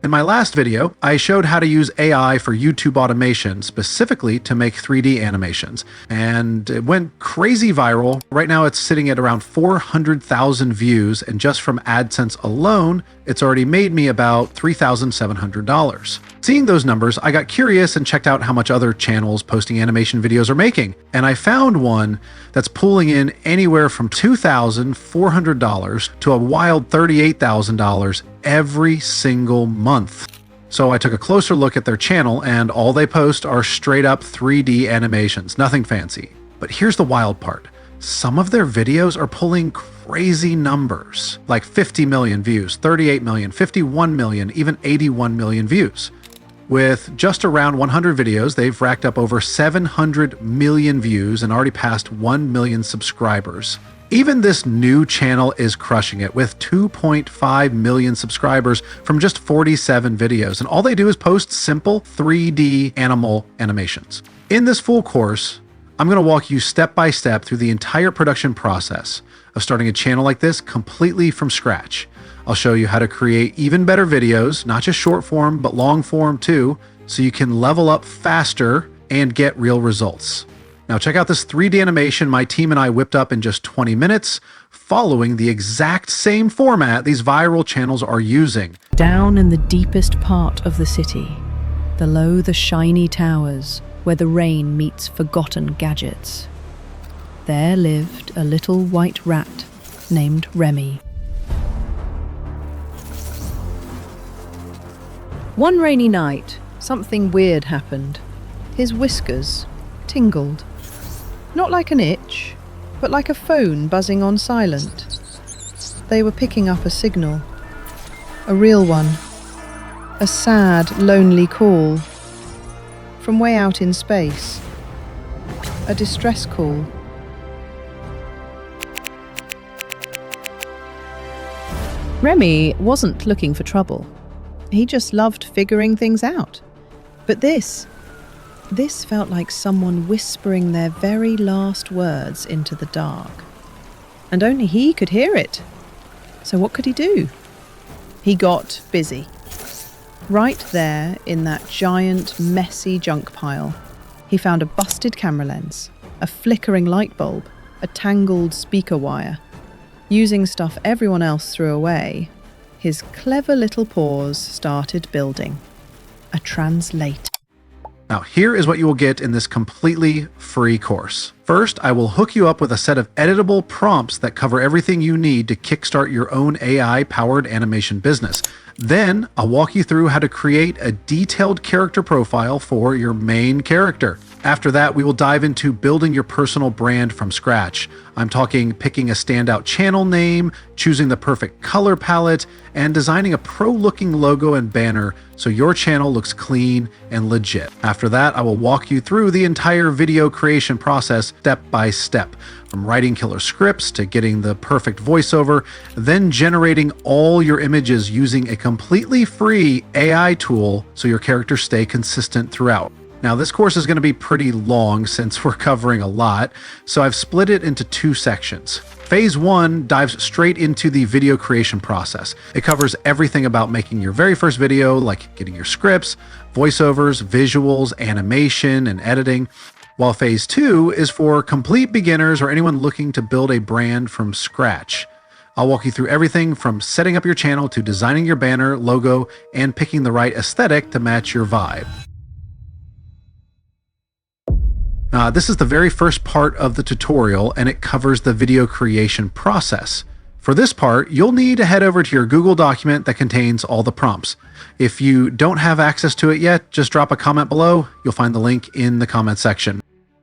In my last video, I showed how to use AI for YouTube automation, specifically to make 3D animations, and it went crazy viral. Right now it's sitting at around 400,000 views, and just from AdSense alone, it's already made me about $3,700. Seeing those numbers, I got curious and checked out how much other channels posting animation videos are making, and I found one that's pulling in anywhere from $2,400 to a wild $38,000 every single month. So I took a closer look at their channel, and all they post are straight up 3D animations, nothing fancy. But here's the wild part. Some of their videos are pulling crazy numbers, like 50 million views, 38 million, 51 million, even 81 million views. With just around 100 videos, they've racked up over 700 million views and already passed 1 million subscribers. Even this new channel is crushing it with 2.5 million subscribers from just 47 videos, and all they do is post simple 3D animal animations. In this full course, I'm going to walk you step by step through the entire production process of starting a channel like this completely from scratch. I'll show you how to create even better videos, not just short form, but long form too, so you can level up faster and get real results. Now check out this 3D animation my team and I whipped up in just 20 minutes, following the exact same format these viral channels are using. Down in the deepest part of the city, below the shiny towers, where the rain meets forgotten gadgets, there lived a little white rat named Remy. One rainy night, something weird happened. His whiskers tingled. Not like an itch, but like a phone buzzing on silent. They were picking up a signal. A real one. A sad, lonely call. From way out in space. A distress call. Remy wasn't looking for trouble. He just loved figuring things out. But this felt like someone whispering their very last words into the dark. And only he could hear it. So what could he do? He got busy. Right there in that giant, messy junk pile, he found a busted camera lens, a flickering light bulb, a tangled speaker wire. Using stuff everyone else threw away, his clever little paws started building. A translator. Now, here is what you will get in this completely free course. First, I will hook you up with a set of editable prompts that cover everything you need to kickstart your own AI-powered animation business. Then, I'll walk you through how to create a detailed character profile for your main character. After that, we will dive into building your personal brand from scratch. I'm talking picking a standout channel name, choosing the perfect color palette, and designing a pro-looking logo and banner so your channel looks clean and legit. After that, I will walk you through the entire video creation process step by step, from writing killer scripts to getting the perfect voiceover, then generating all your images using a completely free AI tool so your characters stay consistent throughout. Now, this course is going to be pretty long since we're covering a lot, so I've split it into two sections. Phase 1 dives straight into the video creation process. It covers everything about making your very first video, like getting your scripts, voiceovers, visuals, animation, and editing. While Phase 2 is for complete beginners or anyone looking to build a brand from scratch. I'll walk you through everything from setting up your channel to designing your banner, logo, and picking the right aesthetic to match your vibe. This is the very first part of the tutorial, and it covers the video creation process. For this part, you'll need to head over to your Google document that contains all the prompts. If you don't have access to it yet, just drop a comment below. You'll find the link in the comment section.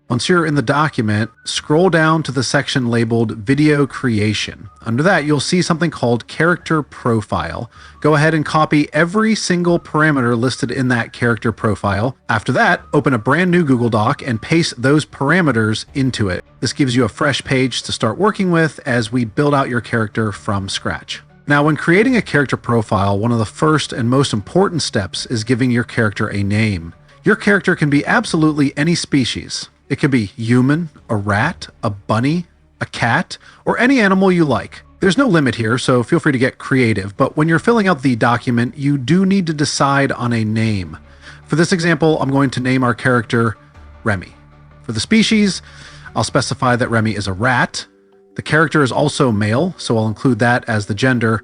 Once you're in the document, scroll down to the section labeled Video Creation. Under that, you'll see something called Character Profile. Go ahead and copy every single parameter listed in that character profile. After that, open a brand new Google Doc and paste those parameters into it. This gives you a fresh page to start working with as we build out your character from scratch. Now, when creating a character profile, one of the first and most important steps is giving your character a name. Your character can be absolutely any species. It could be human, a rat, a bunny, a cat, or any animal you like. There's no limit here, so feel free to get creative, but when you're filling out the document, you do need to decide on a name. For this example, I'm going to name our character Remy. For the species, I'll specify that Remy is a rat. The character is also male, so I'll include that as the gender.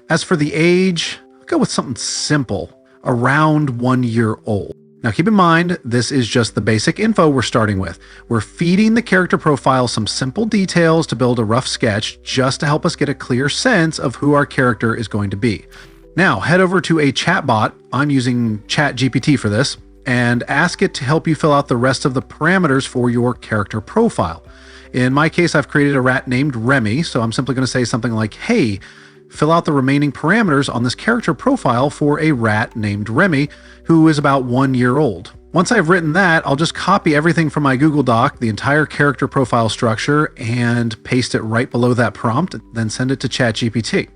As for the age, I'll go with something simple, around 1 year old. Now keep in mind, this is just the basic info we're starting with. We're feeding the character profile some simple details to build a rough sketch just to help us get a clear sense of who our character is going to be. Now head over to a chatbot, I'm using ChatGPT for this, and ask it to help you fill out the rest of the parameters for your character profile. In my case, I've created a rat named Remy, so I'm simply going to say something like, hey, fill out the remaining parameters on this character profile for a rat named Remy, who is about 1 year old. Once I've written that, I'll just copy everything from my Google Doc, the entire character profile structure, and paste it right below that prompt, then send it to ChatGPT.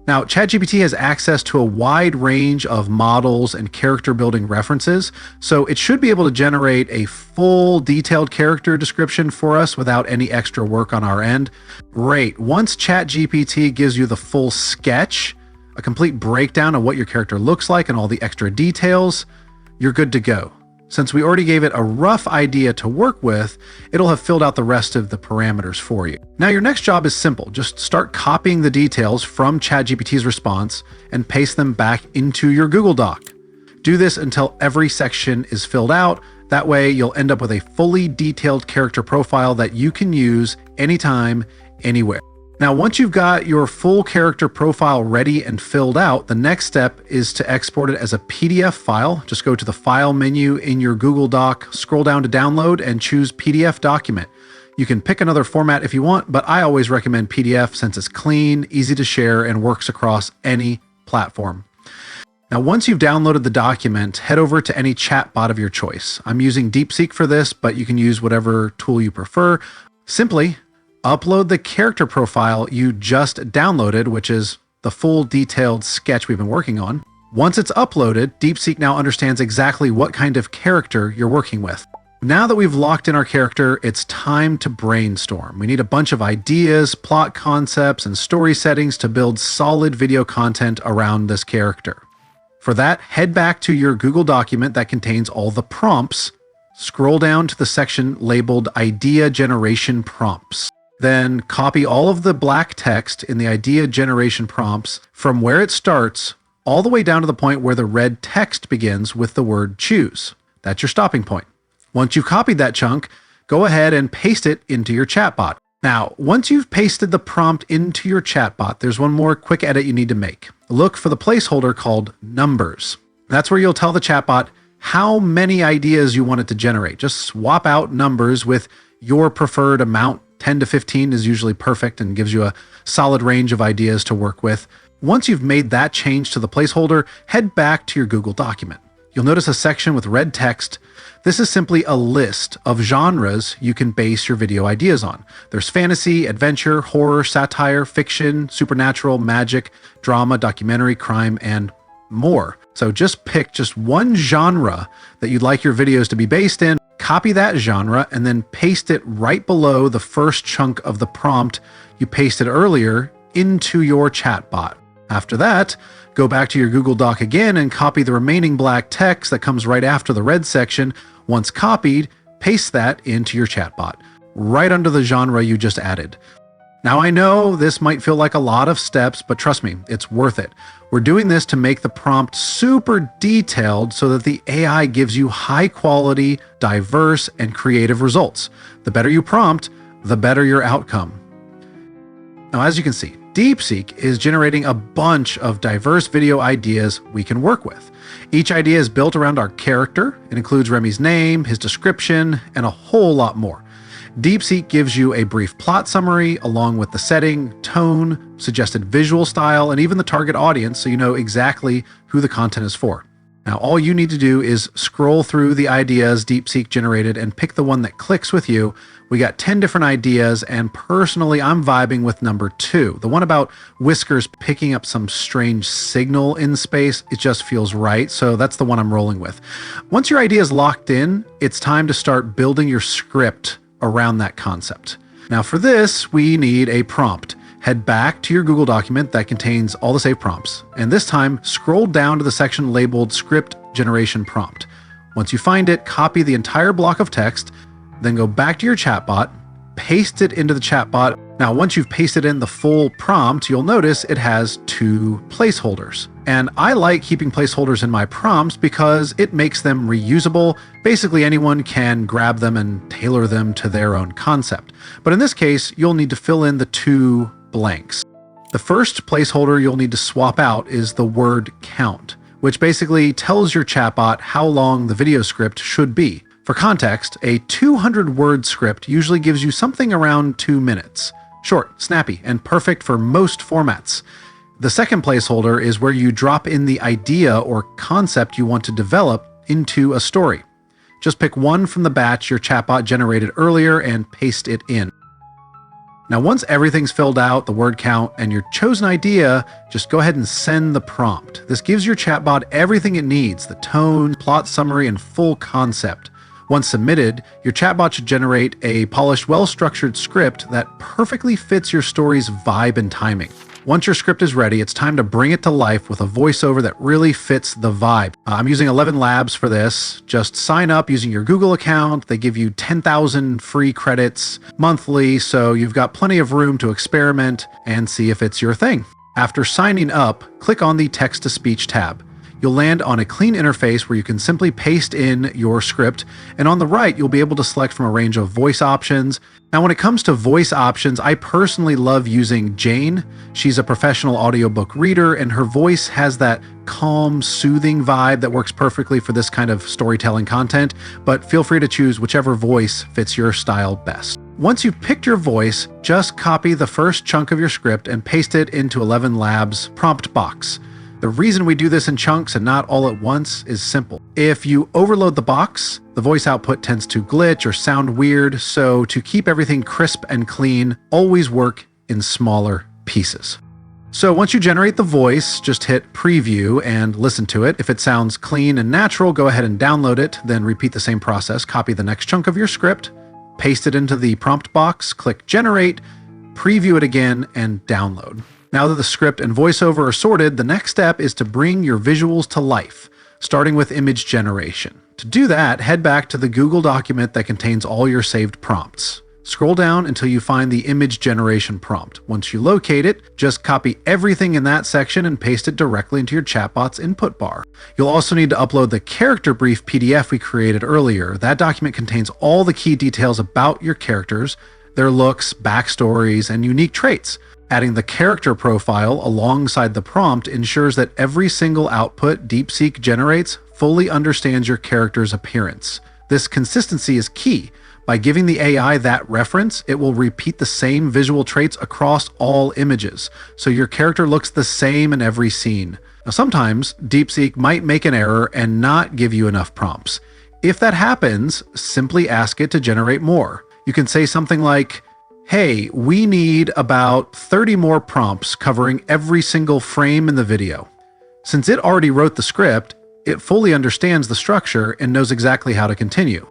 Now, ChatGPT has access to a wide range of models and character building references, so it should be able to generate a full detailed character description for us without any extra work on our end. Great. Once ChatGPT gives you the full sketch, a complete breakdown of what your character looks like and all the extra details, you're good to go. Since we already gave it a rough idea to work with, it'll have filled out the rest of the parameters for you. Now your next job is simple. Just start copying the details from ChatGPT's response and paste them back into your Google Doc. Do this until every section is filled out. That way you'll end up with a fully detailed character profile that you can use anytime, anywhere. Now, once you've got your full character profile ready and filled out, the next step is to export it as a PDF file. Just go to the File menu in your Google Doc, scroll down to Download, and choose PDF document. You can pick another format if you want, but I always recommend PDF since it's clean, easy to share, and works across any platform. Now, once you've downloaded the document, head over to any chatbot of your choice. I'm using DeepSeek for this, but you can use whatever tool you prefer. Simply upload the character profile you just downloaded, which is the full detailed sketch we've been working on. Once it's uploaded, DeepSeek now understands exactly what kind of character you're working with. Now that we've locked in our character, it's time to brainstorm. We need a bunch of ideas, plot concepts, and story settings to build solid video content around this character. For that, head back to your Google document that contains all the prompts. Scroll down to the section labeled Idea Generation Prompts. Then copy all of the black text in the idea generation prompts from where it starts all the way down to the point where the red text begins with the word choose. That's your stopping point. Once you've copied that chunk, go ahead and paste it into your chatbot. Now, once you've pasted the prompt into your chatbot, there's one more quick edit you need to make. Look for the placeholder called numbers. That's where you'll tell the chatbot how many ideas you want it to generate. Just swap out numbers with your preferred amount. 10 to 15 is usually perfect and gives you a solid range of ideas to work with. Once you've made that change to the placeholder, head back to your Google document. You'll notice a section with red text. This is simply a list of genres you can base your video ideas on. There's fantasy, adventure, horror, satire, fiction, supernatural, magic, drama, documentary, crime, and more. So just pick just one genre that you'd like your videos to be based in, copy that genre, and then paste it right below the first chunk of the prompt you pasted earlier into your chatbot. After that, go back to your Google Doc again and copy the remaining black text that comes right after the red section. Once copied, paste that into your chatbot, right under the genre you just added. Now I know this might feel like a lot of steps, but trust me, it's worth it. We're doing this to make the prompt super detailed so that the AI gives you high quality, diverse, and creative results. The better you prompt, the better your outcome. Now, as you can see, DeepSeek is generating a bunch of diverse video ideas we can work with. Each idea is built around our character. It includes Remy's name, his description, and a whole lot more. DeepSeek gives you a brief plot summary along with the setting, tone, suggested visual style, and even the target audience so you know exactly who the content is for. Now, all you need to do is scroll through the ideas DeepSeek generated and pick the one that clicks with you. We got 10 different ideas, and personally, I'm vibing with number 2. The one about whiskers picking up some strange signal in space. It just feels right, so that's the one I'm rolling with. Once your idea is locked in, it's time to start building your script around that concept. Now for this, we need a prompt. head back to your Google document that contains all the saved prompts, and this time scroll down to the section labeled Script Generation Prompt. Once you find it, copy the entire block of text, then go back to your chatbot, paste it into the chatbot. Now, once you've pasted in the full prompt, you'll notice it has 2 placeholders. And I like keeping placeholders in my prompts because it makes them reusable. Basically, anyone can grab them and tailor them to their own concept. But in this case, you'll need to fill in the 2 blanks. The first placeholder you'll need to swap out is the word count, which basically tells your chatbot how long the video script should be. For context, a 200-word script usually gives you something around 2 minutes. Short, snappy, and perfect for most formats. The second placeholder is where you drop in the idea or concept you want to develop into a story. Just pick one from the batch your chatbot generated earlier and paste it in. Now, once everything's filled out, the word count, and your chosen idea, just go ahead and send the prompt. This gives your chatbot everything it needs: the tone, plot summary, and full concept. Once submitted, your chatbot should generate a polished, well-structured script that perfectly fits your story's vibe and timing. Once your script is ready, it's time to bring it to life with a voiceover that really fits the vibe. I'm using 11 Labs for this. Just sign up using your Google account. They give you 10,000 free credits monthly, so you've got plenty of room to experiment and see if it's your thing. After signing up, click on the Text-to-Speech tab. You'll land on a clean interface where you can simply paste in your script, and on the right, you'll be able to select from a range of voice options. Now, when it comes to voice options, I personally love using Jane. She's a professional audiobook reader, and her voice has that calm, soothing vibe that works perfectly for this kind of storytelling content, but feel free to choose whichever voice fits your style best. Once you've picked your voice, just copy the first chunk of your script and paste it into 11 Labs prompt box. The reason we do this in chunks and not all at once is simple. If you overload the box, the voice output tends to glitch or sound weird, so to keep everything crisp and clean, always work in smaller pieces. So once you generate the voice, just hit preview and listen to it. If it sounds clean and natural, go ahead and download it, then repeat the same process. Copy the next chunk of your script, paste it into the prompt box, click generate, preview it again, and download. Now that the script and voiceover are sorted, the next step is to bring your visuals to life, starting with image generation. To do that, head back to the Google document that contains all your saved prompts. Scroll down until you find the image generation prompt. Once you locate it, just copy everything in that section and paste it directly into your chatbot's input bar. You'll also need to upload the character brief PDF we created earlier. That document contains all the key details about your characters, their looks, backstories, and unique traits. Adding the character profile alongside the prompt ensures that every single output DeepSeek generates fully understands your character's appearance. This consistency is key. By giving the AI that reference, it will repeat the same visual traits across all images, so your character looks the same in every scene. Now, sometimes DeepSeek might make an error and not give you enough prompts. If that happens, simply ask it to generate more. You can say something like, "Hey, we need about 30 more prompts covering every single frame in the video." Since it already wrote the script, it fully understands the structure and knows exactly how to continue.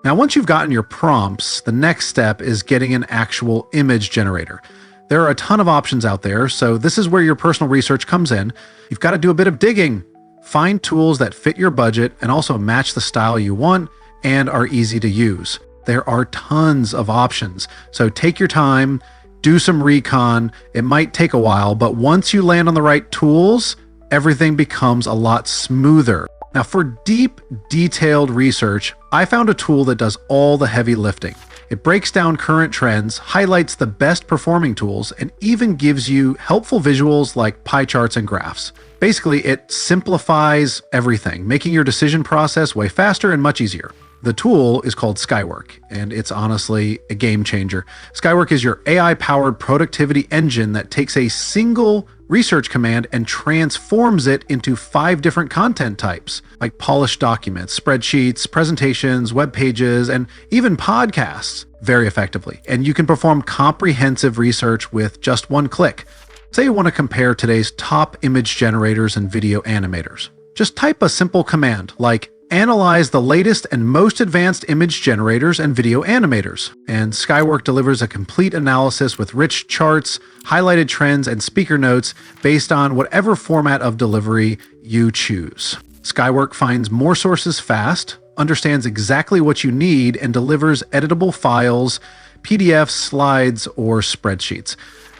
Now, once you've gotten your prompts, the next step is getting an actual image generator. There are a ton of options out there, so this is where your personal research comes in. You've got to do a bit of digging. Find tools that fit your budget and also match the style you want and are easy to use. There are tons of options, so take your time, do some recon. It might take a while, but once you land on the right tools, everything becomes a lot smoother. Now, for deep, detailed research, I found a tool that does all the heavy lifting. It breaks down current trends, highlights the best performing tools, and even gives you helpful visuals like pie charts and graphs. Basically, it simplifies everything, making your decision process way faster and much easier. The tool is called Skywork, and it's honestly a game changer. Skywork is your AI-powered productivity engine that takes a single research command and transforms it into 5 different content types, like polished documents, spreadsheets, presentations, web pages, and even podcasts very effectively. And you can perform comprehensive research with just one click. Say you want to compare today's top image generators and video animators. Just type a simple command like analyze the latest and most advanced image generators and video animators. And Skywork delivers a complete analysis with rich charts, highlighted trends, and speaker notes based on whatever format of delivery you choose. Skywork finds more sources fast, understands exactly what you need, and delivers editable files, PDFs, slides, or spreadsheets.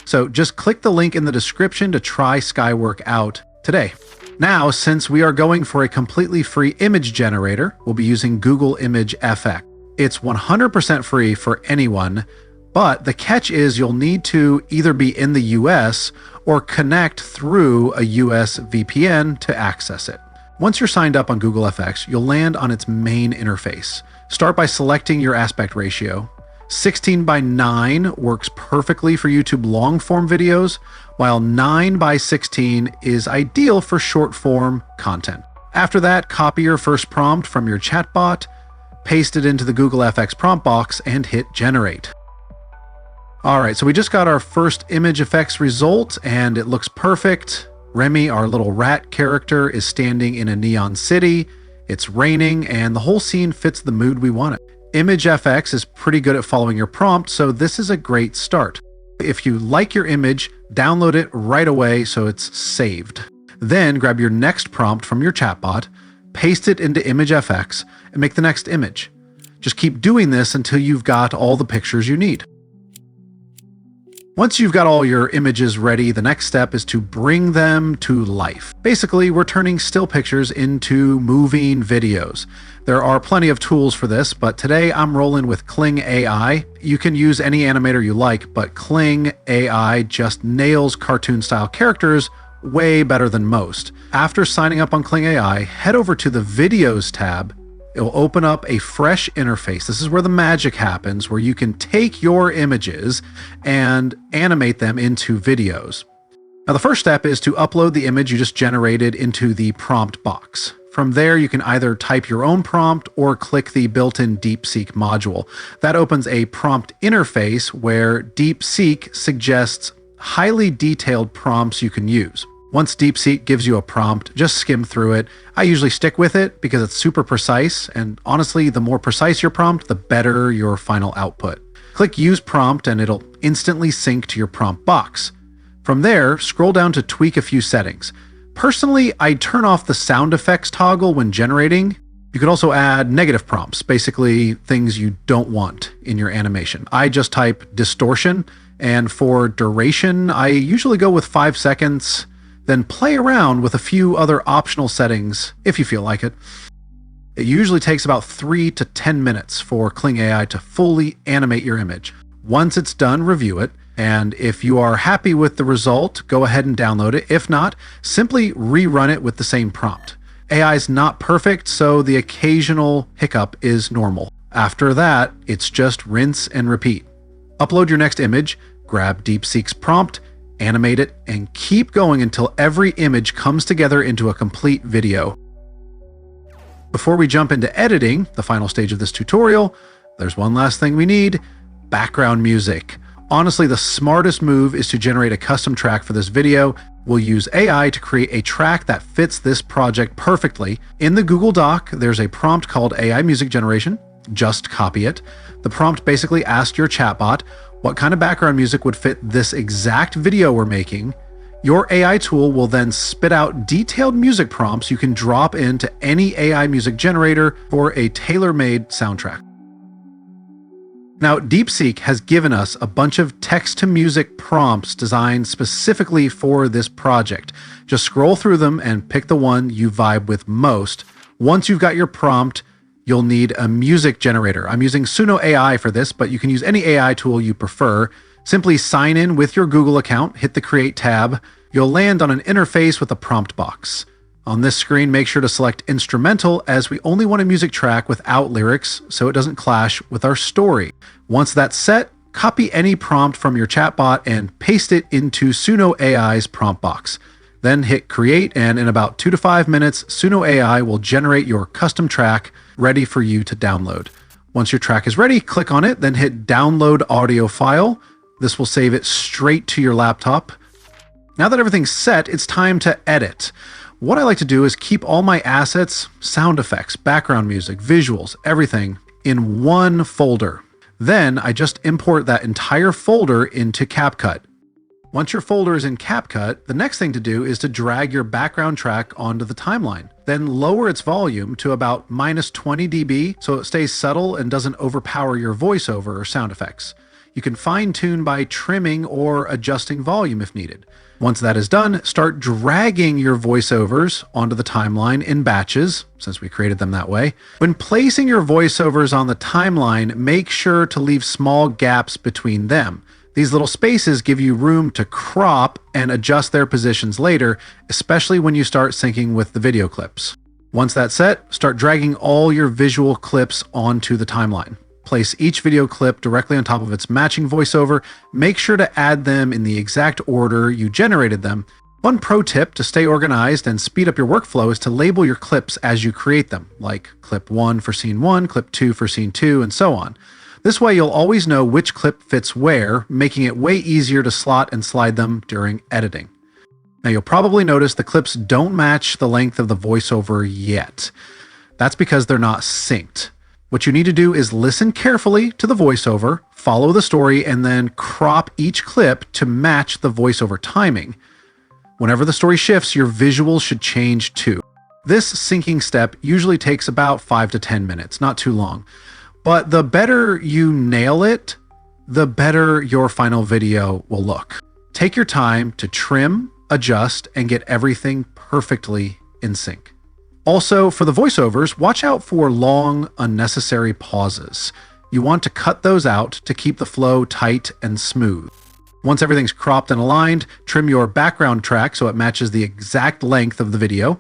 So just click the link in the description to try Skywork out today. Now, since we are going for a completely free image generator, we'll be using Google Image FX. It's 100% free for anyone, but the catch is you'll need to either be in the US or connect through a US VPN to access it. Once you're signed up on Google FX, you'll land on its main interface. Start by selecting your aspect ratio. 16:9 works perfectly for YouTube long-form videos, while 9:16 is ideal for short-form content. After that, copy your first prompt from your chatbot, paste it into the Google FX prompt box, and hit generate. All right, so we just got our first image effects result, and it looks perfect. Remy, our little rat character, is standing in a neon city. It's raining, and the whole scene fits the mood we want it. Image FX is pretty good at following your prompt, so this is a great start. If you like your image, download it right away so it's saved. Then grab your next prompt from your chatbot, paste it into Image FX, and make the next image. Just keep doing this until you've got all the pictures you need. Once you've got all your images ready, the next step is to bring them to life. Basically, we're turning still pictures into moving videos. There are plenty of tools for this, but today I'm rolling with Kling AI. You can use any animator you like, but Kling AI just nails cartoon-style characters way better than most. After signing up on Kling AI, head over to the Videos tab. It will open up a fresh interface. This is where the magic happens, where you can take your images and animate them into videos. Now, the first step is to upload the image you just generated into the prompt box. From there, you can either type your own prompt or click the built-in DeepSeek module. That opens a prompt interface where DeepSeek suggests highly detailed prompts you can use. Once DeepSeek gives you a prompt, just skim through it. I usually stick with it because it's super precise, and honestly, the more precise your prompt, the better your final output. Click Use Prompt and it'll instantly sync to your prompt box. From there, scroll down to tweak a few settings. Personally, I turn off the sound effects toggle when generating. You could also add negative prompts, basically things you don't want in your animation. I just type distortion, and for duration, I usually go with 5 seconds. Then play around with a few other optional settings if you feel like it. It usually takes about 3 to 10 minutes for Kling AI to fully animate your image. Once it's done, review it, and if you are happy with the result, go ahead and download it. If not, simply rerun it with the same prompt. AI is not perfect, so the occasional hiccup is normal. After that, it's just rinse and repeat. Upload your next image, grab DeepSeek's prompt, animate it, and keep going until every image comes together into a complete video. Before we jump into editing, the final stage of this tutorial, there's one last thing we need: background music. Honestly, the smartest move is to generate a custom track for this video. We'll use AI to create a track that fits this project perfectly. In the Google Doc, there's a prompt called AI Music Generation. Just copy it. The prompt basically asks your chatbot what kind of background music would fit this exact video we're making. Your AI tool will then spit out detailed music prompts you can drop into any AI music generator for a tailor-made soundtrack. Now, DeepSeek has given us a bunch of text-to-music prompts designed specifically for this project. Just scroll through them and pick the one you vibe with most. Once you've got your prompt, you'll need a music generator. I'm using Suno AI for this, but you can use any AI tool you prefer. Simply sign in with your Google account, hit the Create tab. You'll land on an interface with a prompt box. On this screen, make sure to select Instrumental, as we only want a music track without lyrics, so it doesn't clash with our story. Once that's set, copy any prompt from your chatbot and paste it into Suno AI's prompt box. Then hit Create, and in about 2 to 5 minutes, Suno AI will generate your custom track ready for you to download. Once your track is ready, click on it, then hit Download Audio File. This will save it straight to your laptop. Now that everything's set, it's time to edit. What I like to do is keep all my assets, sound effects, background music, visuals, everything in one folder. Then I just import that entire folder into CapCut. Once your folder is in CapCut, the next thing to do is to drag your background track onto the timeline. Then lower its volume to about -20 dB so it stays subtle and doesn't overpower your voiceover or sound effects. You can fine-tune by trimming or adjusting volume if needed. Once that is done, start dragging your voiceovers onto the timeline in batches, since we created them that way. When placing your voiceovers on the timeline, make sure to leave small gaps between them. These little spaces give you room to crop and adjust their positions later, especially when you start syncing with the video clips. Once that's set, start dragging all your visual clips onto the timeline. Place each video clip directly on top of its matching voiceover. Make sure to add them in the exact order you generated them. One pro tip to stay organized and speed up your workflow is to label your clips as you create them, like clip 1 for scene 1, clip 2 for scene 2, and so on. This way you'll always know which clip fits where, making it way easier to slot and slide them during editing. Now you'll probably notice the clips don't match the length of the voiceover yet. That's because they're not synced. What you need to do is listen carefully to the voiceover, follow the story, and then crop each clip to match the voiceover timing. Whenever the story shifts, your visuals should change too. This syncing step usually takes about 5 to 10 minutes, not too long. But the better you nail it, the better your final video will look. Take your time to trim, adjust, and get everything perfectly in sync. Also, for the voiceovers, watch out for long, unnecessary pauses. You want to cut those out to keep the flow tight and smooth. Once everything's cropped and aligned, trim your background track so it matches the exact length of the video.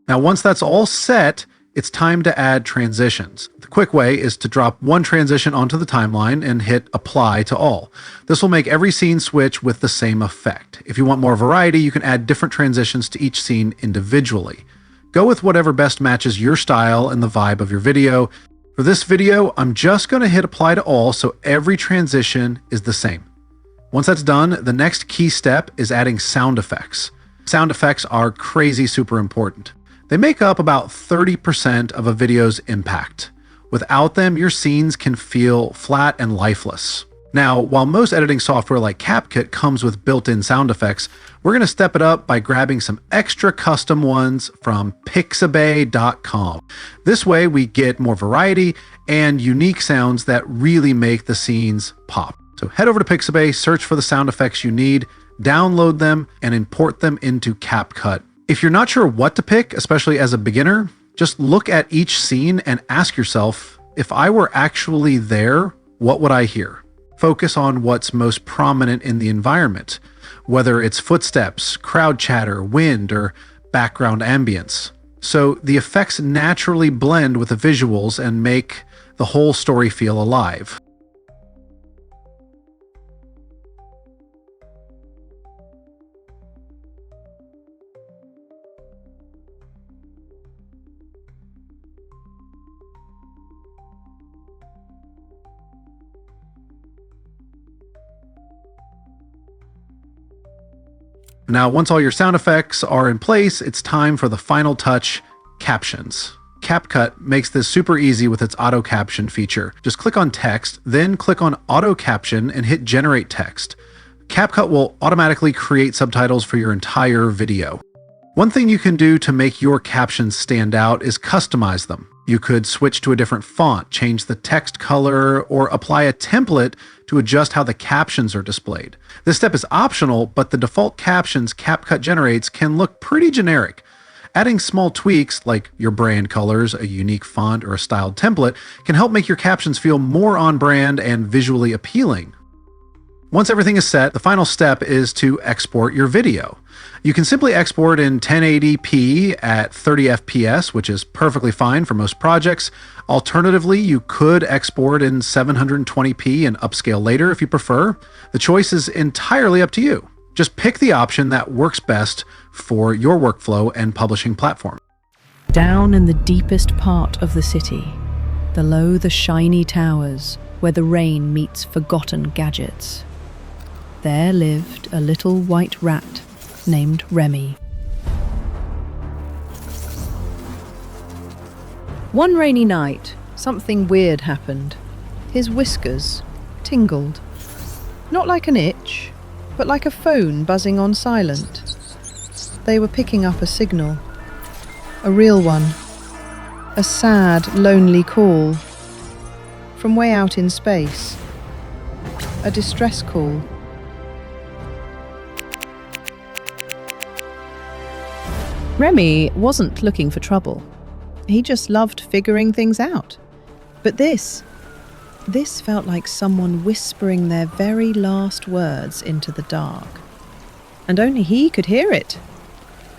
Now, once that's all set, it's time to add transitions. The quick way is to drop one transition onto the timeline and hit apply to all. This will make every scene switch with the same effect. If you want more variety, you can add different transitions to each scene individually. Go with whatever best matches your style and the vibe of your video. For this video, I'm just going to hit apply to all so every transition is the same. Once that's done, the next key step is adding sound effects. Sound effects are crazy super important. They make up about 30% of a video's impact. Without them, your scenes can feel flat and lifeless. Now, while most editing software like CapCut comes with built-in sound effects, we're going to step it up by grabbing some extra custom ones from pixabay.com. This way we get more variety and unique sounds that really make the scenes pop. So head over to Pixabay, search for the sound effects you need, download them, and import them into CapCut. If you're not sure what to pick, especially as a beginner, just look at each scene and ask yourself, if I were actually there, what would I hear? Focus on what's most prominent in the environment, whether it's footsteps, crowd chatter, wind, or background ambience. So the effects naturally blend with the visuals and make the whole story feel alive. Now, once all your sound effects are in place, it's time for the final touch, captions. CapCut makes this super easy with its auto caption feature. Just click on text, then click on auto caption and hit generate text. CapCut will automatically create subtitles for your entire video. One thing you can do to make your captions stand out is customize them. You could switch to a different font, change the text color, or apply a template to adjust how the captions are displayed. This step is optional, but the default captions CapCut generates can look pretty generic. Adding small tweaks, like your brand colors, a unique font, or a styled template, can help make your captions feel more on brand and visually appealing. Once everything is set, the final step is to export your video. You can simply export in 1080p at 30 FPS, which is perfectly fine for most projects. Alternatively, you could export in 720p and upscale later if you prefer. The choice is entirely up to you. Just pick the option that works best for your workflow and publishing platform. Down in the deepest part of the city, below the shiny towers where the rain meets forgotten gadgets, there lived a little white rat named Remy. One rainy night, something weird happened. His whiskers tingled. Not like an itch, but like a phone buzzing on silent. They were picking up a signal. A real one. A sad, lonely call. From way out in space. A distress call. Remy wasn't looking for trouble. He just loved figuring things out. But this felt like someone whispering their very last words into the dark. And only he could hear it.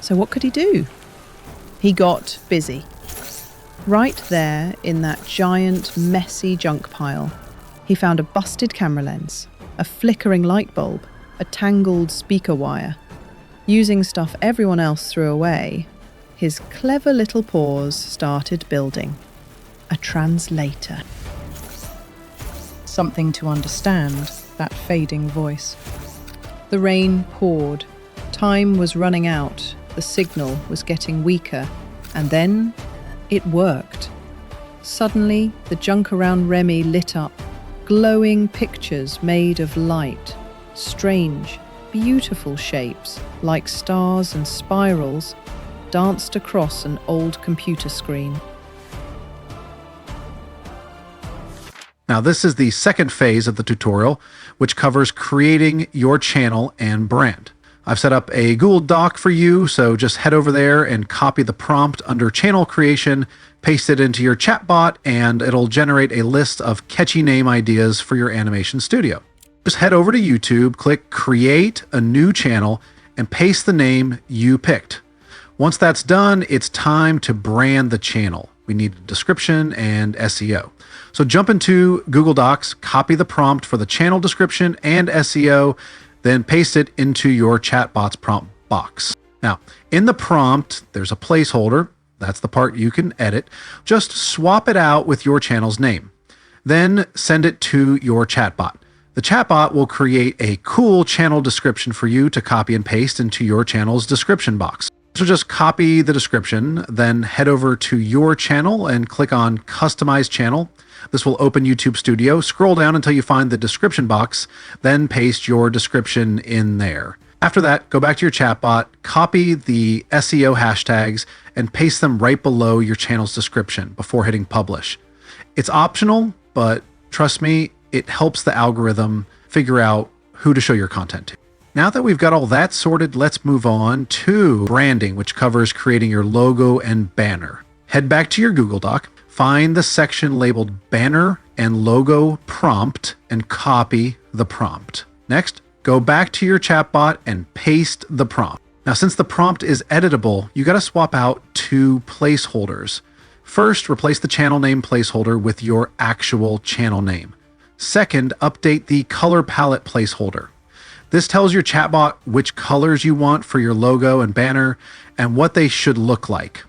So what could he do? He got busy. Right there in that giant, messy junk pile, he found a busted camera lens, a flickering light bulb, a tangled speaker wire. Using stuff everyone else threw away, his clever little paws started building. A translator. Something to understand that fading voice. The rain poured. Time was running out. The signal was getting weaker. And then it worked. Suddenly, the junk around Remy lit up. Glowing pictures made of light. Strange, beautiful shapes, like stars and spirals, danced across an old computer screen. Now, this is the second phase of the tutorial, which covers creating your channel and brand. I've set up a Google Doc for you, so just head over there and copy the prompt under channel creation, paste it into your chatbot, and it'll generate a list of catchy name ideas for your animation studio. Just head over to YouTube, click Create a New Channel, and paste the name you picked. Once that's done, it's time to brand the channel. We need a description and SEO. So jump into Google Docs, copy the prompt for the channel description and SEO, then paste it into your chatbot's prompt box. Now, in the prompt, there's a placeholder. That's the part you can edit. Just swap it out with your channel's name. Then send it to your chatbot. The chatbot will create a cool channel description for you to copy and paste into your channel's description box. So just copy the description, then head over to your channel and click on Customize Channel. This will open YouTube Studio. Scroll down until you find the description box, then paste your description in there. After that, go back to your chatbot, copy the SEO hashtags, and paste them right below your channel's description before hitting publish. It's optional, but trust me, it helps the algorithm figure out who to show your content to. Now that we've got all that sorted, let's move on to branding, which covers creating your logo and banner. Head back to your Google Doc, find the section labeled Banner and Logo Prompt, and copy the prompt. Next, go back to your chatbot and paste the prompt. Now, since the prompt is editable, you got to swap out two placeholders. First, replace the channel name placeholder with your actual channel name. Second, update the color palette placeholder. This tells your chatbot which colors you want for your logo and banner and what they should look like.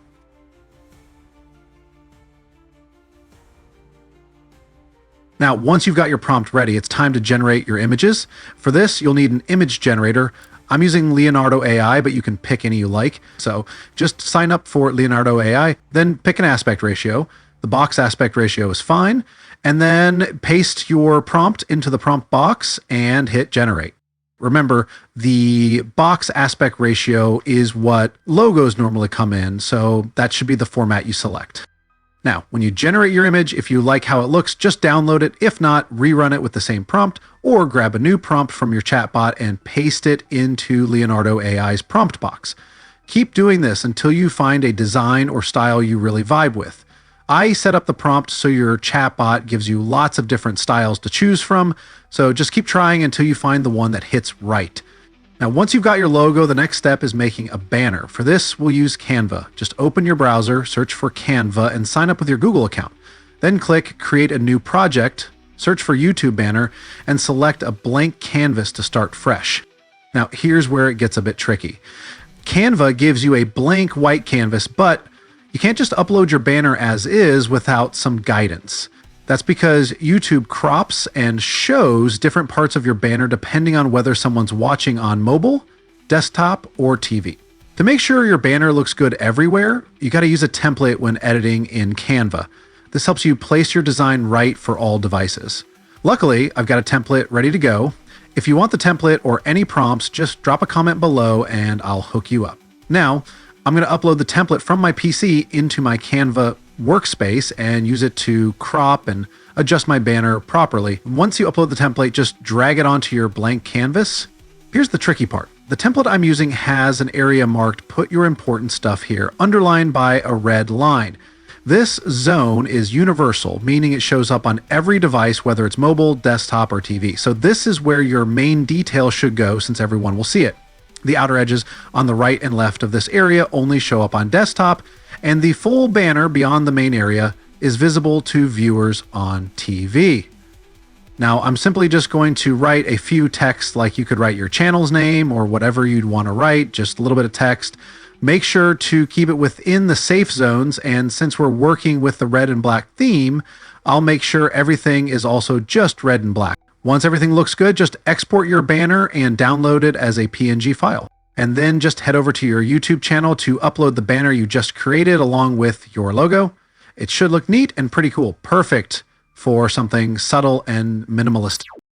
Now, once you've got your prompt ready, it's time to generate your images. For this, you'll need an image generator. I'm using Leonardo AI, but you can pick any you like. So just sign up for Leonardo AI, then pick an aspect ratio. The box aspect ratio is fine. And then paste your prompt into the prompt box and hit generate. Remember, the box aspect ratio is what logos normally come in, so that should be the format you select. Now, when you generate your image, if you like how it looks, just download it. If not, rerun it with the same prompt, or grab a new prompt from your chatbot and paste it into Leonardo AI's prompt box. Keep doing this until you find a design or style you really vibe with. I set up the prompt so your chatbot gives you lots of different styles to choose from, so just keep trying until you find the one that hits right. Now, once you've got your logo, the next step is making a banner. For this, we'll use Canva. Just open your browser, search for Canva, and sign up with your Google account. Then click Create a New Project, search for YouTube Banner, and select a blank canvas to start fresh. Now, here's where it gets a bit tricky. Canva gives you a blank white canvas, but you can't just upload your banner as is without some guidance. That's because YouTube crops and shows different parts of your banner depending on whether someone's watching on mobile, desktop, or TV. To make sure your banner looks good everywhere, you got to use a template when editing in Canva. This helps you place your design right for all devices. Luckily, I've got a template ready to go. If you want the template or any prompts, just drop a comment below and I'll hook you up. Now, I'm going to upload the template from my PC into my Canva workspace and use it to crop and adjust my banner properly. Once you upload the template, just drag it onto your blank canvas. Here's the tricky part. The template I'm using has an area marked "Put your important stuff here," underlined by a red line. This zone is universal, meaning it shows up on every device, whether it's mobile, desktop, or TV. So this is where your main detail should go since everyone will see it. The outer edges on the right and left of this area only show up on desktop, and the full banner beyond the main area is visible to viewers on TV. Now, I'm simply just going to write a few texts, like you could write your channel's name or whatever you'd want to write, just a little bit of text. Make sure to keep it within the safe zones, and since we're working with the red and black theme, I'll make sure everything is also just red and black. Once everything looks good, just export your banner and download it as a PNG file. And then just head over to your YouTube channel to upload the banner you just created along with your logo. It should look neat and pretty cool. Perfect for something subtle and minimalist.